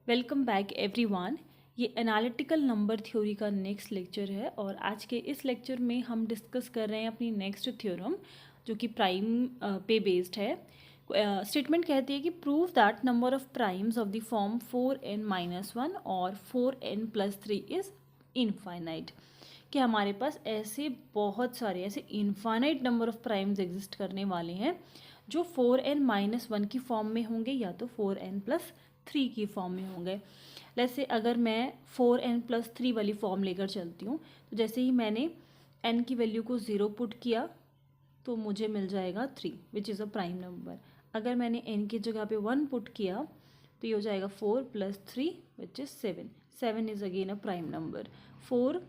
Welcome back everyone. ये analytical number theory का next lecture है और आज के इस लेक्चर में हम डिस्कस कर रहे हैं अपनी नेक्स्ट थ्योरम जो कि प्राइम पे बेस्ड है। स्टेटमेंट कहती है कि prove that number of primes of the form 4n-1 और 4n+3 इज़ इनफाइनाइट। कि हमारे पास ऐसे बहुत सारे ऐसे infinite number of primes exist करने वाले हैं जो 4n-1 की फॉर्म में होंगे या तो 4n+3 की फॉर्म में होंगे। जैसे अगर मैं 4n+3 वाली फॉर्म लेकर चलती हूँ तो जैसे ही मैंने n की वैल्यू को 0 पुट किया तो मुझे मिल जाएगा 3 which is a prime number. अगर मैंने n की जगह पे 1 पुट किया तो ये हो जाएगा 4 + 3 which is 7। 7 is again a prime number. 4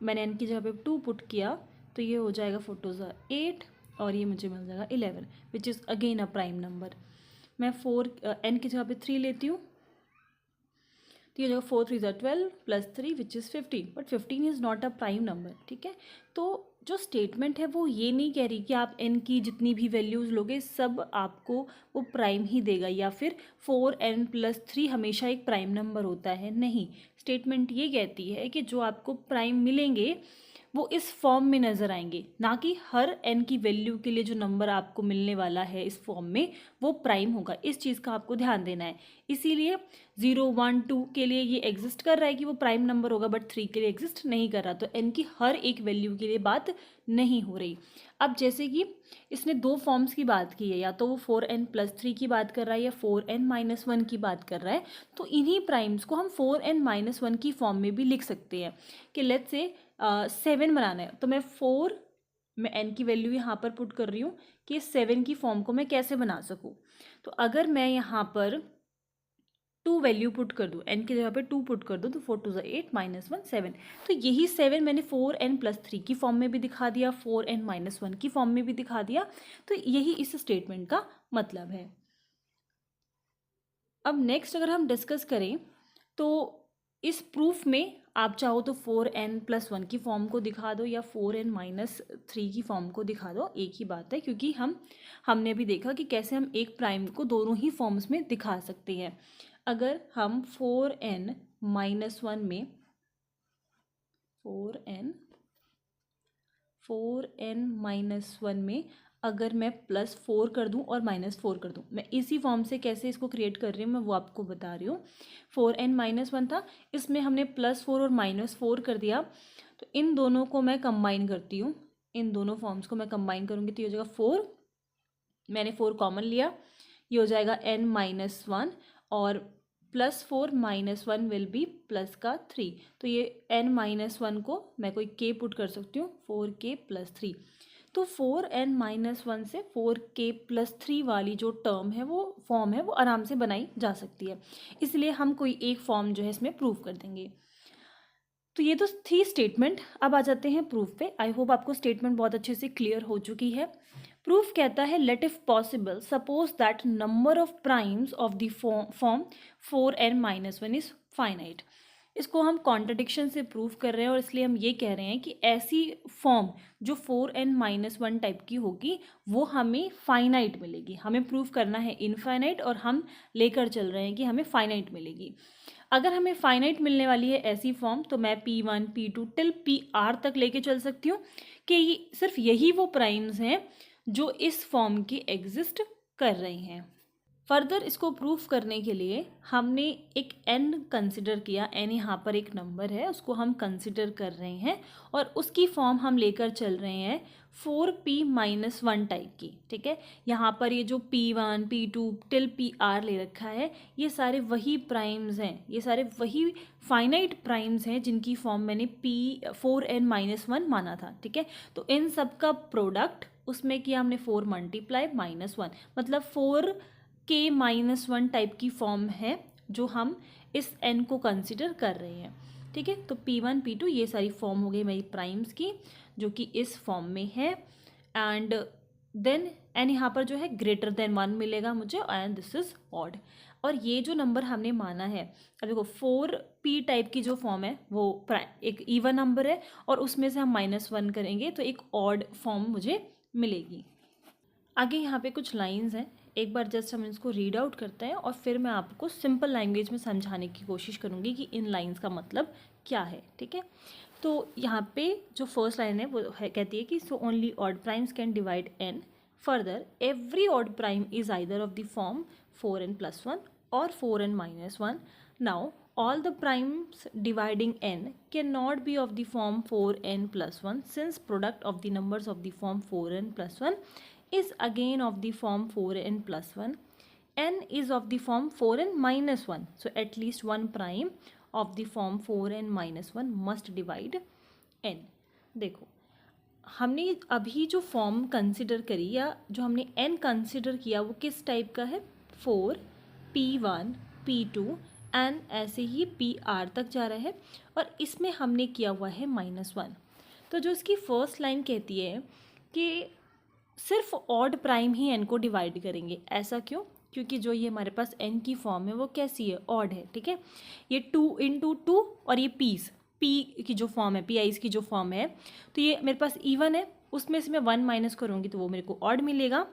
मैंने n की जगह पे 2 पुट किया तो ये हो जाएगा 4 2 8 और ये मुझे मिल जाएगा 11 which is again a prime number. मैं n की जगह पे 3 लेती हूँ तो ये जो 4 3 12 + 3 which is 15, but 15 is not a prime number. ठीक है, तो जो स्टेटमेंट है वो ये नहीं कह रही कि आप n की जितनी भी वैल्यूज़ लोगे सब आपको वो प्राइम ही देगा या फिर 4n+3 हमेशा एक प्राइम नंबर होता है। नहीं, स्टेटमेंट ये कहती है कि जो आपको प्राइम मिलेंगे वो इस फॉर्म में नज़र आएंगे, ना कि हर n की वैल्यू के लिए जो नंबर आपको मिलने वाला है इस फॉर्म में वो प्राइम होगा। इस चीज़ का आपको ध्यान देना है। इसीलिए 0 1 2 के लिए ये एग्जिस्ट कर रहा है कि वो प्राइम नंबर होगा, बट 3 के लिए एग्जिस्ट नहीं कर रहा। तो n की हर एक वैल्यू के लिए बात नहीं हो रही। अब जैसे कि इसने दो फॉर्म्स की बात की है, या तो वो 4n+3 की बात कर रहा है या 4n-1 की बात कर रहा है, तो इन्हीं प्राइम्स को हम 4n-1 की फॉर्म में भी लिख सकते हैं। कि लेट्स से 7 बनाना है तो मैं n की वैल्यू यहाँ पर पुट कर रही हूँ कि 7 की फॉर्म को मैं कैसे बना सकूँ। तो अगर मैं यहाँ पर 2 वैल्यू पुट कर दूँ, n की जगह पे 2 पुट कर दूँ तो 4 2 8 -1 7। तो यही 7 मैंने 4n+3 की फॉर्म में भी दिखा दिया, 4n-1 की फॉर्म में भी दिखा दिया। तो यही इस स्टेटमेंट का मतलब है। अब नेक्स्ट अगर हम डिस्कस करें तो इस प्रूफ में आप चाहो तो 4n+1 की फॉर्म को दिखा दो या 4n-3 की फॉर्म को दिखा दो, एक ही बात है, क्योंकि हमने अभी देखा कि कैसे हम एक प्राइम को दोनों ही फॉर्म्स में दिखा सकते हैं। अगर हम 4n-1 में 4n-1 में अगर मैं +4 कर दूं और -4 कर दूं, मैं इसी फॉर्म से कैसे इसको क्रिएट कर रही हूँ मैं वो आपको बता रही हूँ। 4n-1 था, इसमें हमने +4 और -4 कर दिया, तो इन दोनों को मैं कंबाइन करती हूँ। इन दोनों फॉर्म्स को मैं कंबाइन करूँगी तो ये हो जाएगा 4, मैंने 4 कॉमन लिया, ये हो जाएगा n-1 और +4 -1 विल बी +3। तो ये n-1 को मैं कोई k पुट कर सकती हूँ, 4k+3। तो 4n-1 से 4k+3 वाली जो टर्म है वो फॉर्म है वो आराम से बनाई जा सकती है। इसलिए हम कोई एक फॉर्म जो है इसमें प्रूव कर देंगे। तो ये तो थी स्टेटमेंट। अब आ जाते हैं प्रूफ पे। आई होप आपको स्टेटमेंट बहुत अच्छे से क्लियर हो चुकी है। प्रूफ कहता है let if possible suppose that number of primes of the form 4n-1 is finite. इसको हम कॉन्ट्रडिक्शन से प्रूव कर रहे हैं और इसलिए हम ये कह रहे हैं कि ऐसी फॉर्म जो 4n-1 टाइप की होगी वो हमें फाइनाइट मिलेगी। हमें प्रूव करना है इनफाइनाइट और हम लेकर चल रहे हैं कि हमें फाइनाइट मिलेगी। अगर हमें फाइनाइट मिलने वाली है ऐसी फॉर्म तो मैं P1 P2 टिल PR तक लेके चल सकती हूँ कि सिर्फ यही वो प्राइम्स हैं जो इस फॉर्म की एग्जिस्ट कर रही हैं। फर्दर इसको प्रूफ करने के लिए हमने एक n कंसिडर किया। n यहाँ पर एक नंबर है, उसको हम कंसिडर कर रहे हैं और उसकी फॉर्म हम लेकर चल रहे हैं 4p-1 टाइप की। ठीक है, यहाँ पर ये जो P1 P2 टिल PR ले रखा है ये सारे वही प्राइम्स हैं, ये सारे वही फाइनाइट प्राइम्स हैं जिनकी फॉर्म मैंने 4n-1 माना था। ठीक है, तो इन सब का प्रोडक्ट उसमें किया हमने 4 × -1, मतलब 4k-1 टाइप की फॉर्म है जो हम इस n को कंसिडर कर रहे हैं। ठीक है, तो P1 P2 ये सारी फॉर्म हो गई मेरी प्राइम्स की जो कि इस फॉर्म में है। एंड देन n यहाँ पर जो है ग्रेटर देन 1 मिलेगा मुझे एंड दिस इज ऑड। और ये जो नंबर हमने माना है, अब देखो 4p टाइप की जो फॉर्म है वो एक इवन नंबर है और उसमें से हम -1 करेंगे तो एक ऑड फॉर्म मुझे मिलेगी। आगे यहाँ पे कुछ लाइंस हैं, एक बार जस्ट हम इसको रीड आउट करते हैं और फिर मैं आपको सिंपल लैंग्वेज में समझाने की कोशिश करूँगी कि इन लाइंस का मतलब क्या है, ठीक है। तो यहाँ पे जो फर्स्ट लाइन है वो है कहती है कि so only odd primes can divide n. Further every odd prime is either of the form 4n+1 or 4n-1. Now all the primes dividing n cannot be of the form 4n+1 since product of the numbers of the form 4n+1 is again of the form 4n+1. n is of the form 4n-1, so at least one prime of the form 4n-1 must divide n. देखो हमने अभी जो form consider करी या जो हमने n consider किया वो किस टाइप का है, 4, P1, P2 एंड ऐसे ही PR तक जा रहा है और इसमें हमने किया हुआ है -1. तो जो इसकी फर्स्ट लाइन कहती है कि सिर्फ ऑड प्राइम ही n को डिवाइड करेंगे. ऐसा क्यों? क्योंकि जो ये हमारे पास n की फॉर्म है वो कैसी है, ऑड है, ठीक है. ये 2 × 2 और ये पीस p की जो फॉर्म है, PIs की जो फॉर्म है, तो ये मेरे पास इवन है, उसमें से मैं 1 माइनस करूँगी तो वो मेरे को ऑड मिलेगा.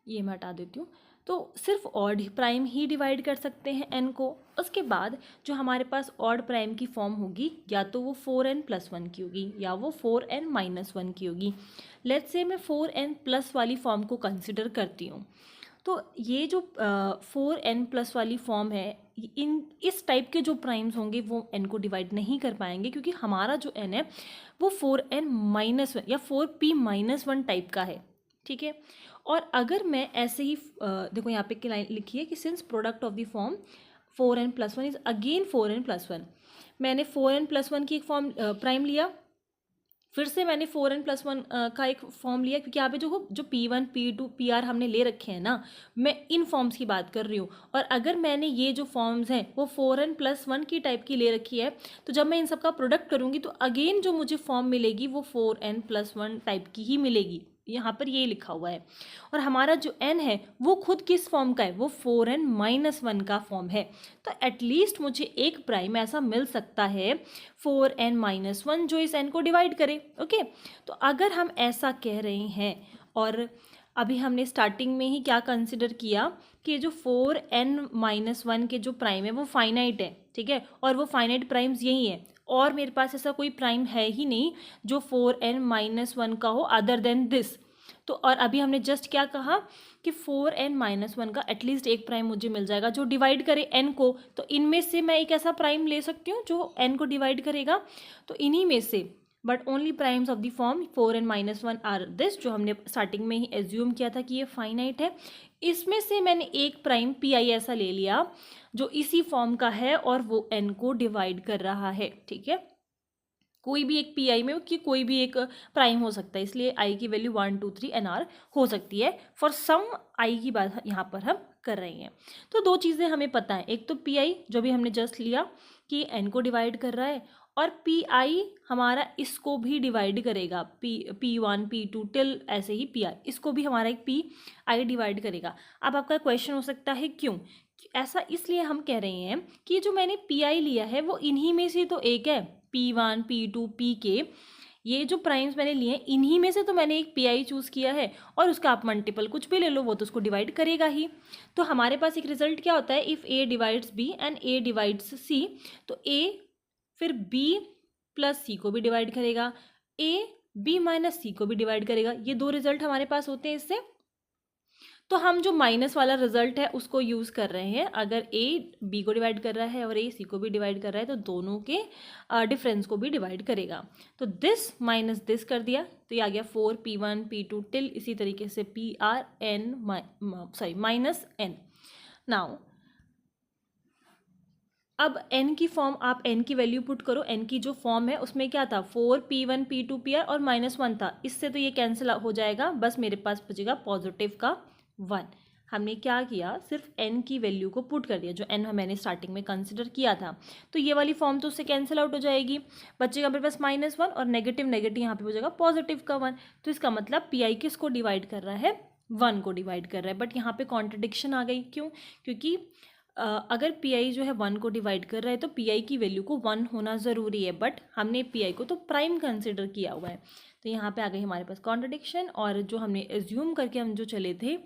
ये मैं हटा देती हूँ. तो सिर्फ ऑड प्राइम ही डिवाइड कर सकते हैं n को. उसके बाद जो हमारे पास ऑड प्राइम की फॉर्म होगी या तो वो 4n+1 की होगी या वो 4n-1 की होगी. लेट्स से मैं 4n+ वाली फॉर्म को कंसिडर करती हूँ. तो ये जो 4n+ वाली फॉर्म है, इस टाइप के जो प्राइम्स होंगे वो n को डिवाइड नहीं कर पाएंगे क्योंकि हमारा जो n है वो 4n-1 या 4p-1 टाइप का है, ठीक है. और अगर मैं ऐसे ही देखो यहाँ पे की लाइन लिखी है कि since product of the form 4n+1 is again 4n+1. मैंने 4n+1 की एक फॉर्म प्राइम लिया, फिर से मैंने 4n+1 का एक फॉर्म लिया क्योंकि यहाँ पे जो P1, P2, PR हमने ले रखे हैं ना, मैं इन फॉर्म्स की बात कर रही हूँ. और अगर मैंने ये जो फॉर्म्स हैं वो 4n+1 की टाइप की ले रखी है तो जब मैं इन सब का प्रोडक्ट करूँगी तो अगेन जो मुझे फॉर्म मिलेगी वो 4n+1 टाइप की ही मिलेगी. यहाँ पर ये लिखा हुआ है. और हमारा जो n है वो खुद किस फॉर्म का है, वो 4n-1 का फॉर्म है. तो एटलीस्ट मुझे एक प्राइम ऐसा मिल सकता है 4n-1 जो इस n को डिवाइड करे. ओके, तो अगर हम ऐसा कह रहे हैं और अभी हमने स्टार्टिंग में ही क्या कंसिडर किया कि जो 4n-1 के जो प्राइम है वो फाइनाइट है, ठीक है, और वो फाइनाइट प्राइम्स यही है और मेरे पास ऐसा कोई प्राइम है ही नहीं जो 4n-1 का हो अदर देन दिस. तो और अभी हमने जस्ट क्या कहा कि 4n-1 का एटलीस्ट एक प्राइम मुझे मिल जाएगा जो डिवाइड करे n को. तो इनमें से मैं एक ऐसा प्राइम ले सकती हूँ जो n को डिवाइड करेगा. तो इन्हीं में से but only primes of the form 4n-1 are this, जो हमने स्टार्टिंग में ही एज्यूम किया था कि ये फाइनाइट है. इसमें से मैंने एक प्राइम PI ऐसा ले लिया जो इसी फॉर्म का है और वो n को डिवाइड कर रहा है, ठीक है. कोई भी एक PI में कि कोई भी एक प्राइम हो सकता है, इसलिए i की वैल्यू 1, 2, 3 nr हो सकती है. फॉर सम i की बात यहाँ पर हम कर रहे हैं. तो दो चीज़ें हमें पता है, एक तो PI जो भी हमने जस्ट लिया कि n को डिवाइड कर रहा है और PI हमारा इसको भी डिवाइड करेगा, P1, P2 टिल ऐसे ही PI, इसको भी हमारा एक PI डिवाइड करेगा. अब आपका क्वेश्चन हो सकता है क्यों ऐसा, इसलिए हम कह रहे हैं कि जो मैंने PI लिया है वो इन्हीं में से तो एक है, P1, P2, PK, ये जो प्राइम्स मैंने लिए हैं इन्हीं में से तो मैंने एक PI चूज़ किया है और उसका आप मल्टीपल कुछ भी ले लो वो तो उसको डिवाइड करेगा ही. तो हमारे पास एक रिजल्ट क्या होता है, if A divides B and A divides C, तो A फिर B + C को भी डिवाइड करेगा, A B - C को भी डिवाइड करेगा. ये दो रिजल्ट हमारे पास होते हैं इससे. तो हम जो माइनस वाला रिजल्ट है उसको यूज़ कर रहे हैं. अगर A B को डिवाइड कर रहा है और A C को भी डिवाइड कर रहा है तो दोनों के डिफरेंस को भी डिवाइड करेगा. तो दिस माइनस दिस कर दिया तो ये आ गया 4P1 P2 टिल इसी तरीके से PRN -n. नाउ अब n की फॉर्म, आप n की वैल्यू पुट करो. n की जो फॉर्म है उसमें क्या था, 4P1 P2 PR और -1 था. इससे तो ये कैंसिल हो जाएगा, बस मेरे पास बचेगा पॉजिटिव का 1. हमने क्या किया, सिर्फ n की वैल्यू को पुट कर दिया जो n मैंने स्टार्टिंग में कंसिडर किया था. तो ये वाली फॉर्म तो उससे कैंसिल आउट हो जाएगी, बचेगा मेरे पास -1 और नेगेटिव नेगेटिव यहाँ पे हो जाएगा पॉजिटिव का 1. तो इसका मतलब PI किसको डिवाइड कर रहा है, 1 को डिवाइड कर रहा है. बट यहाँ पे कॉन्ट्रडिक्शन आ गई, क्यों, क्योंकि अगर PI जो है 1 को डिवाइड कर रहा है तो PI की वैल्यू को 1 होना ज़रूरी है, बट हमने PI को तो प्राइम कंसिडर किया हुआ है. तो यहाँ पे आ गई हमारे पास कॉन्ट्रडिक्शन. और जो हमने एज्यूम करके हम जो चले थे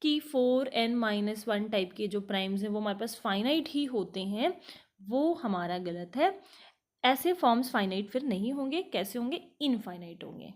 कि 4n-1 टाइप के जो प्राइम्स हैं वो हमारे पास फाइनाइट ही होते हैं, वो हमारा गलत है। ऐसे फॉर्म्स फाइनाइट फिर नहीं होंगे, कैसे होंगे? इनफाइनाइट होंगे।